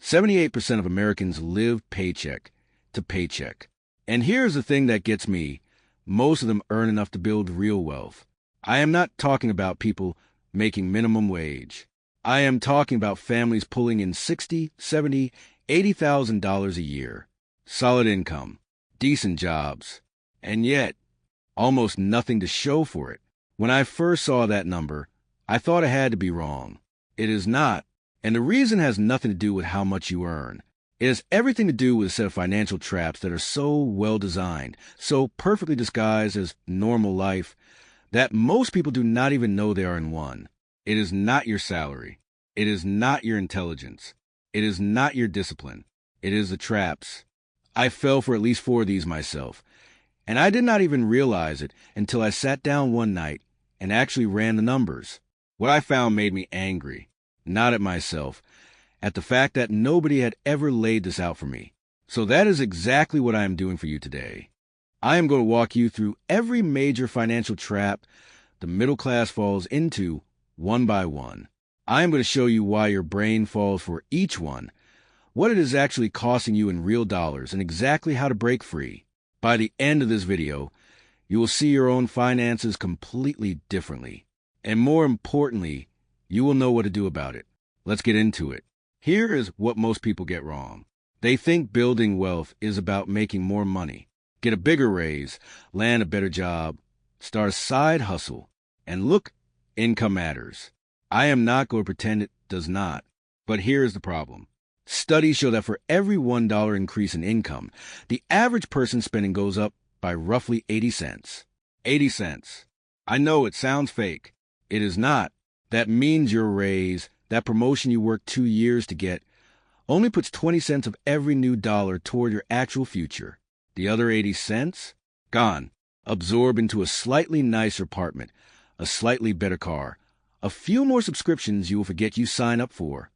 78% of Americans live paycheck to paycheck. And here's the thing that gets me. Most of them earn enough to build real wealth. I am not talking about people making minimum wage. I am talking about families pulling in $60,000, $70,000, $80,000 a year. Solid income, decent jobs, and yet almost nothing to show for it. When I first saw that number, I thought it had to be wrong. It is not, and the reason has nothing to do with how much you earn. It has everything to do with a set of financial traps that are so well designed, so perfectly disguised as normal life, that most people do not even know they are in one. It is not your salary. It is not your intelligence. It is not your discipline. It is the traps. I fell for at least 4 of these myself, and I did not even realize it until I sat down one night and actually ran the numbers. What I found made me angry, not at myself, at the fact that nobody had ever laid this out for me. So that is exactly what I am doing for you today. I am going to walk you through every major financial trap the middle class falls into one by one. I am going to show you why your brain falls for each one, what it is actually costing you in real dollars, and exactly how to break free. By the end of this video, you will see your own finances completely differently. And more importantly, you will know what to do about it. Let's get into it. Here is what most people get wrong. They think building wealth is about making more money, get a bigger raise, land a better job, start a side hustle, and look, income matters. I am not going to pretend it does not, but here is the problem. Studies show that for every $1 increase in income, the average person's spending goes up by roughly 80 cents. 80 cents. I know it sounds fake. It is not. That means your raise, that promotion you worked 2 years to get, only puts 20 cents of every new dollar toward your actual future. The other 80 cents? Gone. Absorbed into a slightly nicer apartment, a slightly better car, a few more subscriptions you will forget you sign up for.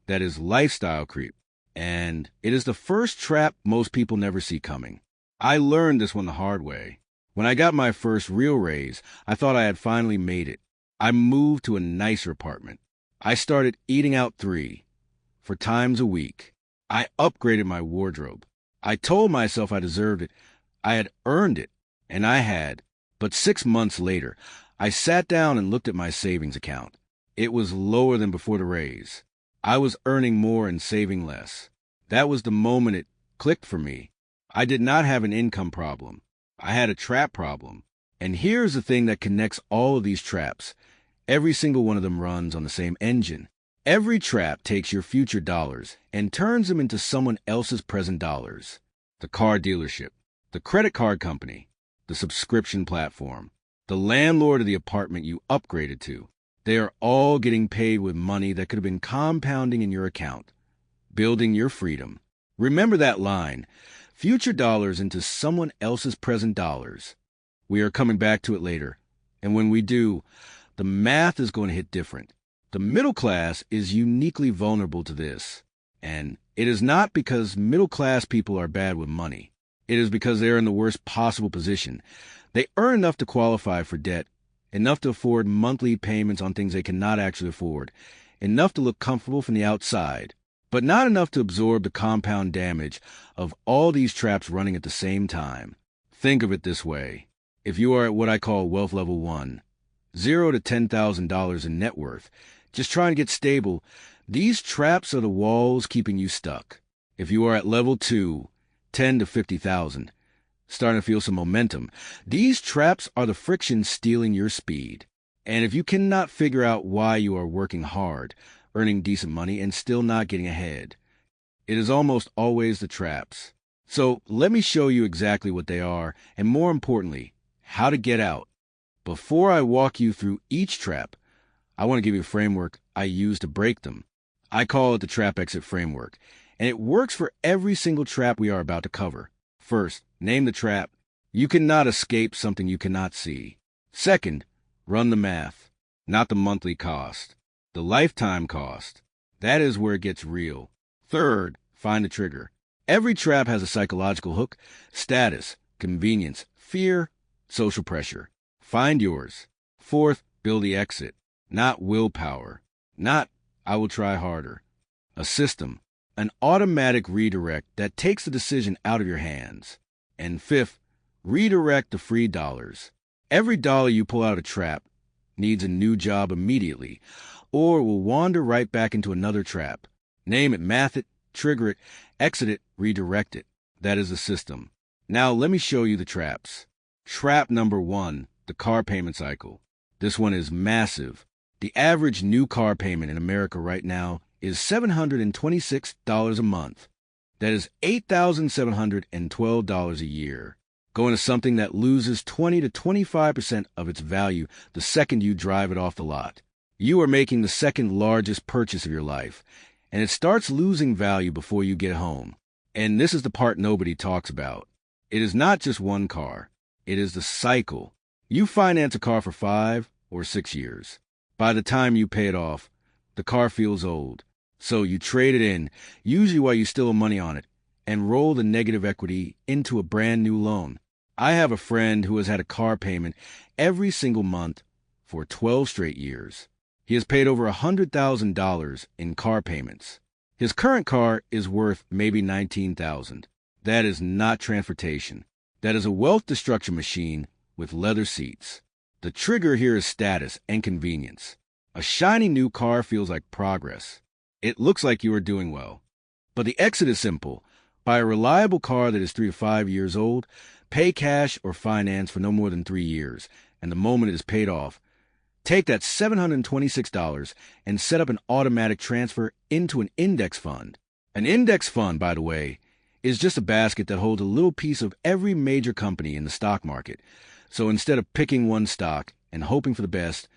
That is lifestyle creep. And it is the first trap most people never see coming. I learned this one the hard way. When I got my first real raise, I thought I had finally made it. I moved to a nicer apartment. I started eating out 4 times a week. I upgraded my wardrobe. I told myself I deserved it. I had earned it, and I had. But 6 months later, I sat down and looked at my savings account. It was lower than before the raise. I was earning more and saving less. That was the moment it clicked for me. I did not have an income problem. I had a trap problem. And here's the thing that connects all of these traps. Every single one of them runs on the same engine. Every trap takes your future dollars and turns them into someone else's present dollars. The car dealership, the credit card company, the subscription platform, the landlord of the apartment you upgraded to. They are all getting paid with money that could have been compounding in your account, building your freedom. Remember that line, future dollars into someone else's present dollars. We are coming back to it later, and when we do, the math is going to hit different. The middle class is uniquely vulnerable to this, and it is not because middle class people are bad with money. It is because they are in the worst possible position. They earn enough to qualify for debt, enough to afford monthly payments on things they cannot actually afford, enough to look comfortable from the outside, but not enough to absorb the compound damage of all these traps running at the same time. Think of it this way. If you are at what I call wealth level 1, $0 to $10,000 in net worth, just trying to get stable, these traps are the walls keeping you stuck. If you are at level 2, 10 to 50,000, starting to feel some momentum, these traps are the friction stealing your speed. And if you cannot figure out why you are working hard, earning decent money, and still not getting ahead, it is almost always the traps. So let me show you exactly what they are, and more importantly, how to get out. Before I walk you through each trap, I want to give you a framework I use to break them. I call it the Trap Exit Framework, and it works for every single trap we are about to cover. First, name the trap. You cannot escape something you cannot see. Second, run the math, not the monthly cost, the lifetime cost. That is where it gets real. Third, find the trigger. Every trap has a psychological hook, status, convenience, fear, social pressure. Find yours. Fourth, build the exit. Not willpower. Not, I will try harder. A system. An automatic redirect that takes the decision out of your hands. And fifth, redirect the free dollars. Every dollar you pull out of trap needs a new job immediately, or will wander right back into another trap. Name it, math it, trigger it, exit it, redirect it. That is the system. Now let me show you the traps. Trap number 1, the car payment cycle. This one is massive. The average new car payment in America right now is $726 a month. That is $8,712 a year, going to something that loses 20 to 25% of its value the second you drive it off the lot. You are making the second largest purchase of your life, and it starts losing value before you get home. And this is the part nobody talks about. It is not just one car. It is the cycle. You finance a car for 5 or 6 years. By the time you pay it off, the car feels old. So you trade it in, usually while you still owe money on it, and roll the negative equity into a brand new loan. I have a friend who has had a car payment every single month for 12 straight years. He has paid over $100,000 in car payments. His current car is worth maybe $19,000. That is not transportation. That is a wealth destruction machine with leather seats. The trigger here is status and convenience. A shiny new car feels like progress. It looks like you are doing well. But the exit is simple. Buy a reliable car that is 3 to 5 years old, pay cash or finance for no more than 3 years, and the moment it is paid off, take that $726 and set up an automatic transfer into an index fund. An index fund, by the way, is just a basket that holds a little piece of every major company in the stock market. So instead of picking one stock and hoping for the best,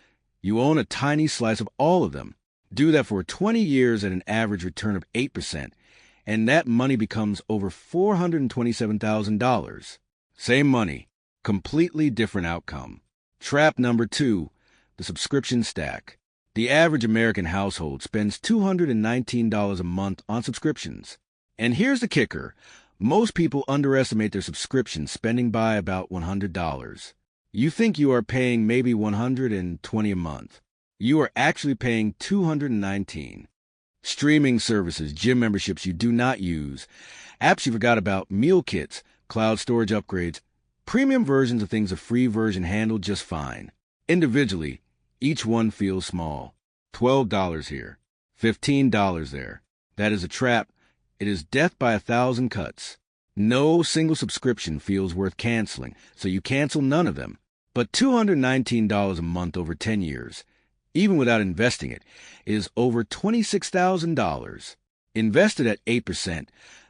you own a tiny slice of all of them. Do that for 20 years at an average return of 8%, and that money becomes over $427,000. Same money, completely different outcome. Trap number 2, the subscription stack. The average American household spends $219 a month on subscriptions. And here's the kicker. Most people underestimate their subscription spending by about $100. You think you are paying maybe $120 a month. You are actually paying $219. Streaming services, gym memberships you do not use, apps you forgot about, meal kits, cloud storage upgrades, premium versions of things a free version handled just fine. Individually, each one feels small. $12 here, $15 there. That is a trap. It is death by 1,000 cuts. No single subscription feels worth canceling, so you cancel none of them. But $219 a month over 10 years, even without investing it, is over $26,000. Invested at 8%,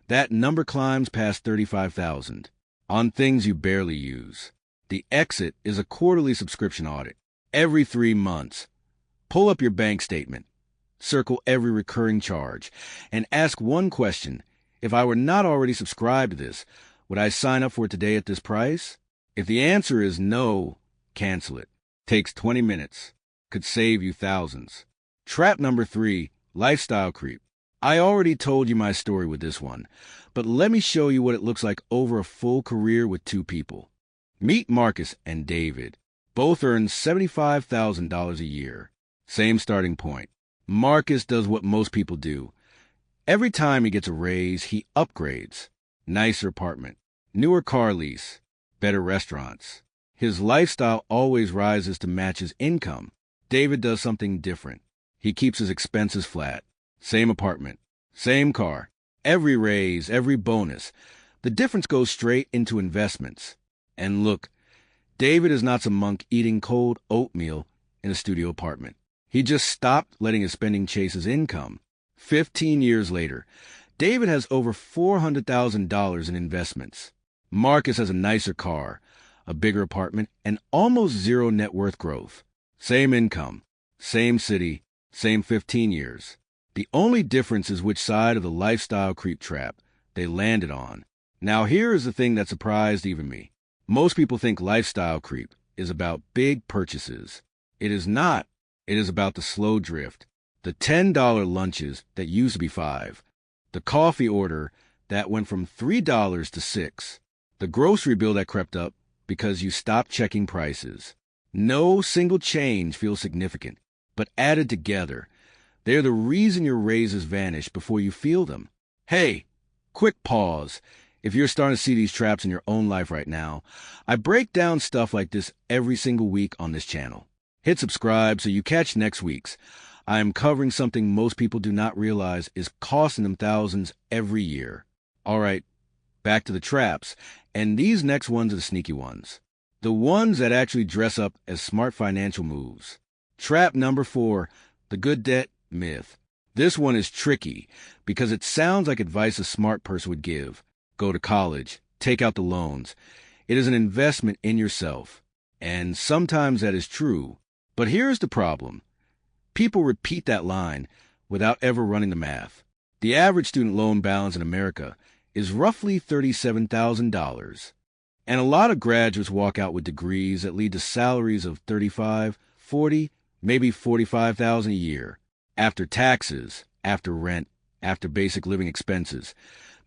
that number climbs past $35,000 on things you barely use. The exit is a quarterly subscription audit. Every 3 months, pull up your bank statement, circle every recurring charge, and ask one question. If I were not already subscribed to this, would I sign up for it today at this price? If the answer is no, cancel it. Takes 20 minutes. Could save you thousands. Trap number 3, lifestyle creep. I already told you my story with this one, but let me show you what it looks like over a full career with 2 people. Meet Marcus and David. Both earn $75,000 a year. Same starting point. Marcus does what most people do. Every time he gets a raise, he upgrades. Nicer apartment, newer car lease, better restaurants. His lifestyle always rises to match his income. David does something different. He keeps his expenses flat. Same apartment, same car. Every raise, every bonus. The difference goes straight into investments. And look, David is not some monk eating cold oatmeal in a studio apartment. He just stopped letting his spending chase his income. 15 years later, David has over $400,000 in investments. Marcus has a nicer car, a bigger apartment, and almost zero net worth growth. Same income, same city, same 15 years. The only difference is which side of the lifestyle creep trap they landed on. Now here is the thing that surprised even me. Most people think lifestyle creep is about big purchases. It is not. It is about the slow drift. The $10 lunches that used to be $5. The coffee order that went from $3 to $6. The grocery bill that crept up because you stopped checking prices. No single change feels significant, but added together, they're the reason your raises vanish before you feel them. Hey, quick pause. If you're starting to see these traps in your own life right now, I break down stuff like this every single week on this channel. Hit subscribe so you catch next week's. I am covering something most people do not realize is costing them thousands every year. All right, back to the traps. And these next ones are the sneaky ones. The ones that actually dress up as smart financial moves. Trap number 4, the good debt myth. This one is tricky because it sounds like advice a smart person would give. Go to college, take out the loans. It is an investment in yourself. And sometimes that is true. But here's the problem. People repeat that line without ever running the math. The average student loan balance in America is roughly $37,000. And a lot of graduates walk out with degrees that lead to salaries of $35,000, $40,000, maybe $45,000 a year. After taxes, after rent, after basic living expenses,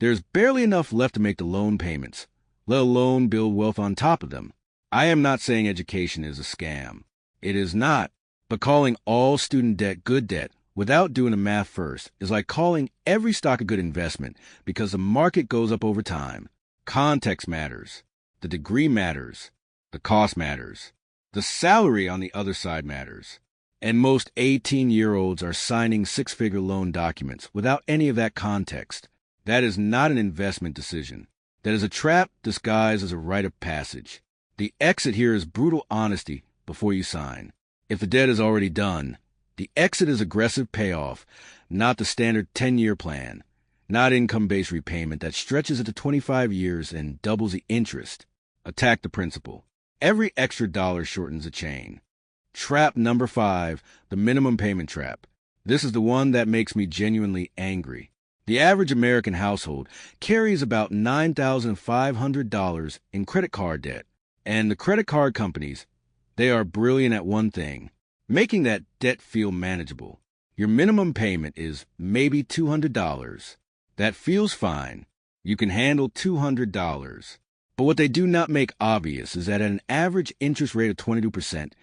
there's barely enough left to make the loan payments, let alone build wealth on top of them. I am not saying education is a scam. It is not. But calling all student debt good debt without doing the math first is like calling every stock a good investment because the market goes up over time. Context matters. The degree matters. The cost matters. The salary on the other side matters. And most 18-year-olds are signing six-figure loan documents without any of that context. That is not an investment decision. That is a trap disguised as a rite of passage. The exit here is brutal honesty before you sign. If the debt is already done, the exit is aggressive payoff, not the standard 10-year plan, not income-based repayment that stretches it to 25 years and doubles the interest. Attack the principal. Every extra dollar shortens the chain. Trap number 5, the minimum payment trap. This is the one that makes me genuinely angry. The average American household carries about $9,500 in credit card debt. And the credit card companies, they are brilliant at one thing, making that debt feel manageable. Your minimum payment is maybe $200. That feels fine. You can handle $200. But what they do not make obvious is that at an average interest rate of 22%,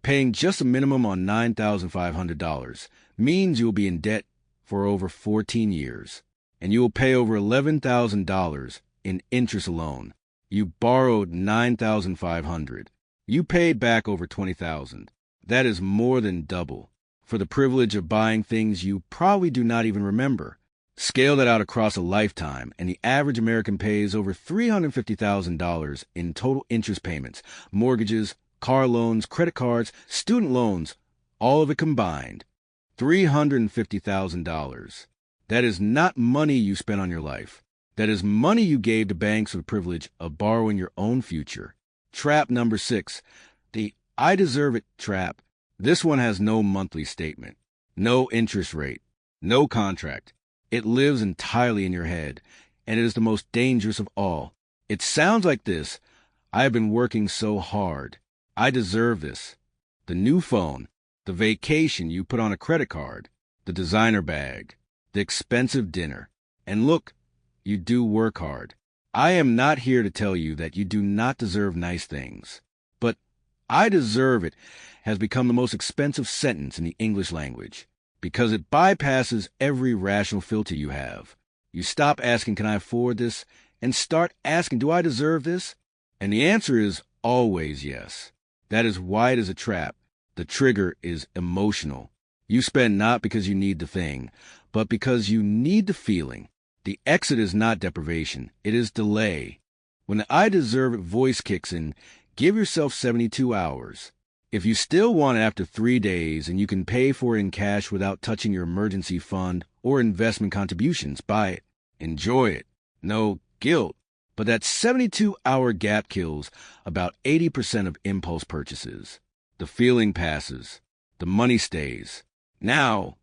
paying just a minimum on $9,500 means you'll be in debt for over 14 years, and you will pay over $11,000 in interest alone. You borrowed $9,500. You paid back over $20,000. That is more than double for the privilege of buying things you probably do not even remember. Scale that out across a lifetime, and the average American pays over $350,000 in total interest payments, mortgages, car loans, credit cards, student loans, all of it combined. $350,000. That is not money you spent on your life. That is money you gave to banks for the privilege of borrowing your own future. Trap number 6, the I deserve it trap. This one has no monthly statement, no interest rate, no contract. It lives entirely in your head, and it is the most dangerous of all. It sounds like this: I have been working so hard. I deserve this. The new phone, the vacation you put on a credit card, the designer bag, the expensive dinner. And look, you do work hard. I am not here to tell you that you do not deserve nice things. But I deserve it has become the most expensive sentence in the English language because it bypasses every rational filter you have. You stop asking, can I afford this? And start asking, do I deserve this? And the answer is always yes. That is why it is a trap. The trigger is emotional. You spend not because you need the thing, but because you need the feeling. The exit is not deprivation. It is delay. When the I deserve it voice kicks in, give yourself 72 hours. If you still want it after 3 days and you can pay for it in cash without touching your emergency fund or investment contributions, buy it. Enjoy it. No guilt. But that 72-hour gap kills about 80% of impulse purchases. The feeling passes. The money stays. Now,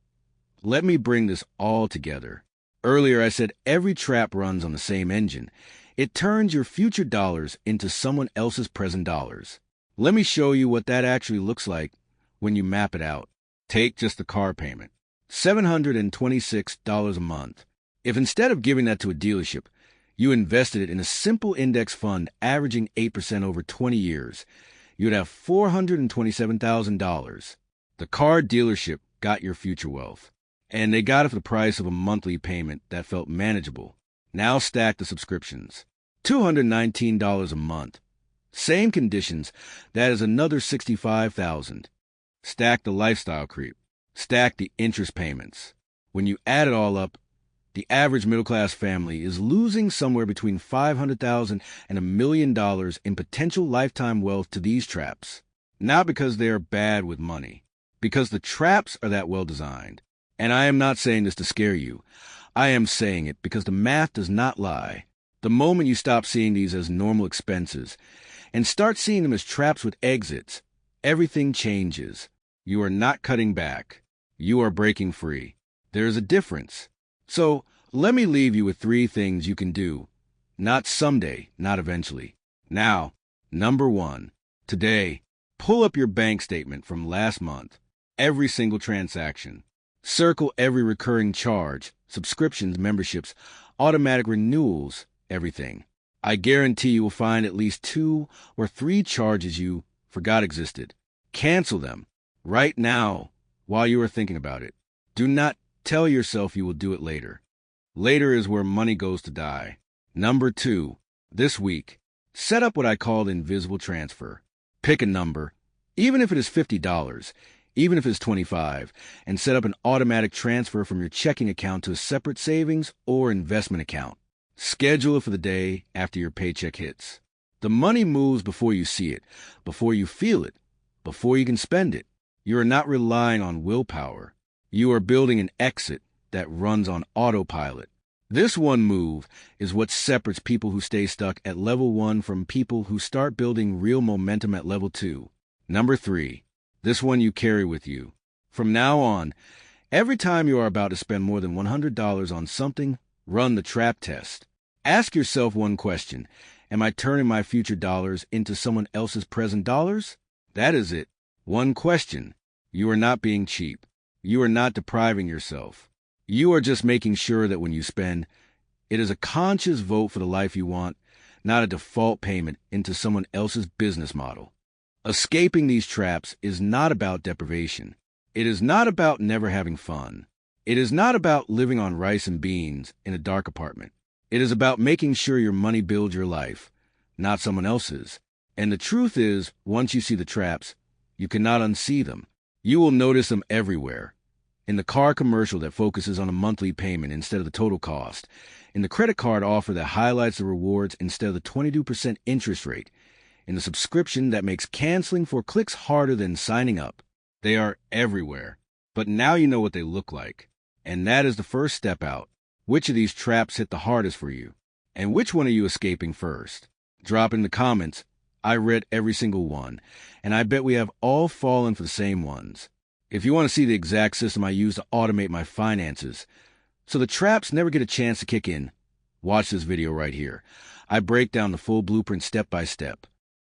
let me bring this all together. Earlier I said every trap runs on the same engine. It turns your future dollars into someone else's present dollars. Let me show you what that actually looks like when you map it out. Take just the car payment. $726 a month. If instead of giving that to a dealership, you invested it in a simple index fund averaging 8% over 20 years, you'd have $427,000. The car dealership got your future wealth. And they got it for the price of a monthly payment that felt manageable. Now stack the subscriptions. $219 a month. Same conditions, that is another $65,000. Stack the lifestyle creep. Stack the interest payments. When you add it all up, the average middle-class family is losing somewhere between $500,000 and $1 million in potential lifetime wealth to these traps. Not because they are bad with money, because the traps are that well-designed. And I am not saying this to scare you. I am saying it because the math does not lie. The moment you stop seeing these as normal expenses and start seeing them as traps with exits, everything changes. You are not cutting back. You are breaking free. There is a difference. So let me leave you with 3 things you can do. Not someday, not eventually. Now, number 1. Today, pull up your bank statement from last month. Every single transaction. Circle every recurring charge, subscriptions, memberships, automatic renewals, everything. I guarantee you will find at least 2 or 3 charges you forgot existed. Cancel them right now while you are thinking about it. Do not tell yourself you will do it later. Later is where money goes to die. Number 2, this week, set up what I call invisible transfer. Pick a number, even if it is $50, even if it's $25, and set up an automatic transfer from your checking account to a separate savings or investment account. Schedule it for the day after your paycheck hits. The money moves before you see it, before you feel it, before you can spend it. You are not relying on willpower. You are building an exit that runs on autopilot. This one move is what separates people who stay stuck at level 1 from people who start building real momentum at level 2. Number 3, this one you carry with you. From now on, every time you are about to spend more than $100 on something, run the trap test. Ask yourself one question. Am I turning my future dollars into someone else's present dollars? That is it. One question. You are not being cheap. You are not depriving yourself. You are just making sure that when you spend, it is a conscious vote for the life you want, not a default payment into someone else's business model. Escaping these traps is not about deprivation. It is not about never having fun. It is not about living on rice and beans in a dark apartment. It is about making sure your money builds your life, not someone else's. And the truth is, once you see the traps, you cannot unsee them. You will notice them everywhere. In the car commercial that focuses on a monthly payment instead of the total cost. In the credit card offer that highlights the rewards instead of the 22% interest rate. In the subscription that makes canceling for clicks harder than signing up. They are everywhere. But now you know what they look like. And that is the first step out. Which of these traps hit the hardest for you? And which one are you escaping first? Drop in the comments. I read every single one. And I bet we have all fallen for the same ones. If you want to see the exact system I use to automate my finances, so the traps never get a chance to kick in, watch this video right here. I break down the full blueprint step by step.